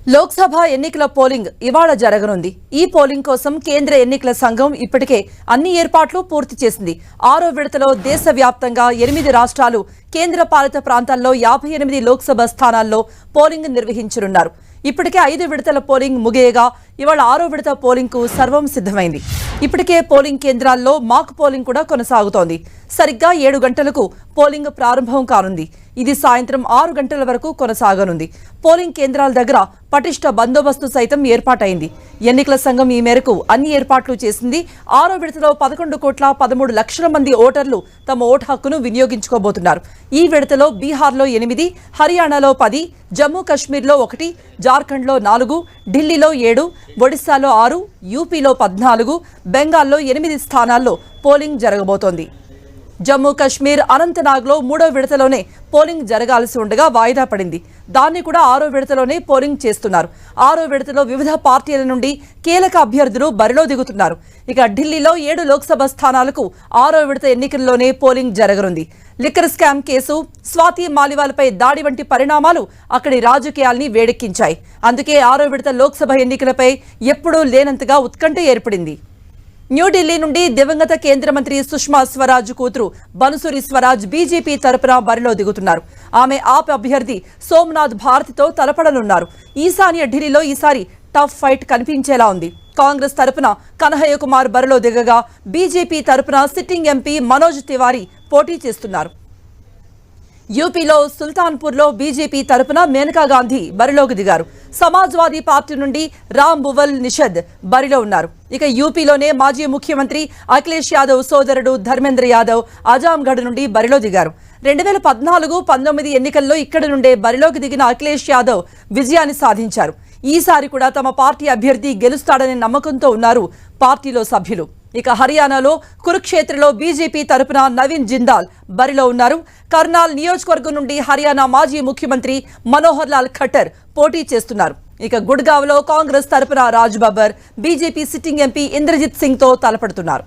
లోక్సభ ఎన్నికల పోలింగ్ ఇవాళ జరగనుంది. ఈ పోలింగ్ కోసం కేంద్ర ఎన్నికల సంఘం ఇప్పటికే అన్ని ఏర్పాట్లు పూర్తి చేసింది. 6వ విడతలో దేశవ్యాప్తంగా 8 రాష్ట్రాలు, కేంద్ర పాలిత ప్రాంతాల్లో 58 లోక్సభ స్థానాల్లో పోలింగ్ నిర్వహించనున్నారు. ఇప్పటికే 5 విడతల పోలింగ్ ముగియగా ఇవాళ 6వ విడత పోలింగ్ కు సర్వం సిద్ధమైంది. ఇప్పటికే పోలింగ్ కేంద్రాల్లో మాక్ పోలింగ్ కూడా కొనసాగుతోంది. సరిగ్గా 7 గంటలకు పోలింగ్ ప్రారంభం కానుంది. ఇది సాయంత్రం 6 గంటల వరకు కొనసాగనుంది. పోలింగ్ కేంద్రాల దగ్గర పటిష్ట బందోబస్తు సైతం ఏర్పాటైంది. ఎన్నికల సంఘం ఈ మేరకు అన్ని ఏర్పాట్లు చేసింది. 6వ విడతలో 11,13,00,000 మంది ఓటర్లు తమ ఓటు హక్కును వినియోగించుకోబోతున్నారు. ఈ విడతలో బీహార్లో 8, హర్యానాలో 10, జమ్మూ కశ్మీర్లో 1, జార్ఖండ్లో 4, ఢిల్లీలో 7, ఒడిశాలో 6, యూపీలో 14, బెంగాల్లో 8 స్థానాల్లో పోలింగ్ జరగబోతోంది. జమ్మూ కశ్మీర్ అనంతనాగ్లో 3వ విడతలోనే పోలింగ్ జరగాల్సి ఉండగా వాయిదా పడింది. దాన్ని కూడా 6వ విడతలోనే పోలింగ్ చేస్తున్నారు. 6వ విడతలో వివిధ పార్టీల నుండి కీలక అభ్యర్థులు బరిలో దిగుతున్నారు. ఇక ఢిల్లీలో 7 లోక్సభ స్థానాలకు 6వ విడత ఎన్నికల్లోనే పోలింగ్ జరగనుంది. లిక్కర్ స్కామ్ కేసు, స్వాతి మాలివాల్పై దాడి వంటి పరిణామాలు అక్కడి రాజకీయాల్ని వేడెక్కించాయి. అందుకే 6వ విడత లోక్సభ ఎన్నికలపై ఎప్పుడూ లేనంతగా ఉత్కంఠ ఏర్పడింది. న్యూఢిల్లీ నుండి దివంగత కేంద్ర మంత్రి సుష్మా స్వరాజ్ కూతురు బన్సురి స్వరాజ్ బీజేపీ తరపున బరిలో దిగుతున్నారు. ఆమె ఆప్ అభ్యర్థి సోమనాథ్ భారతితో తలపడనున్నారు. ఈశాన్య ఢిల్లీలో ఈసారి టఫ్ ఫైట్ కనిపించేలా ఉంది. కాంగ్రెస్ తరపున కన్హయ్య కుమార్ బరిలో దిగగా బీజేపీ తరపున సిట్టింగ్ ఎంపీ మనోజ్ తివారీ పోటీ చేస్తున్నారు. యూపీలో సుల్తాన్పూర్లో బీజేపీ తరపున మేనకా గాంధీ బరిలోకి దిగారు. సమాజ్వాదీ పార్టీ నుండి రామ్ భువల్ నిషద్ బరిలో ఉన్నారు. ఇక యూపీలోనే మాజీ ముఖ్యమంత్రి అఖిలేష్ యాదవ్ సోదరుడు ధర్మేంద్ర యాదవ్ అజాంగఢ్ నుండి బరిలో దిగారు. 2014-19 ఎన్నికల్లో ఇక్కడి నుండే బరిలోకి దిగిన అఖిలేష్ యాదవ్ విజయాన్ని సాధించారు. ఈసారి కూడా తమ పార్టీ అభ్యర్థి గెలుస్తాడనే నమ్మకంతో ఉన్నారు పార్టీలో సభ్యులు. ఇక హర్యానాలో కురుక్షేత్రలో బీజేపీ తరపున నవీన్ జిందాల్ బరిలో ఉన్నారు. కర్నాల్ నియోజకవర్గం నుండి హర్యానా మాజీ ముఖ్యమంత్రి మనోహర్ లాల్ ఖట్టర్ పోటీ చేస్తున్నారు. ఇక గుడ్గావ్లో కాంగ్రెస్ తరపున Raj Babbar, BJP sitting MP Indrajit Singh తో తలపడుతున్నారు.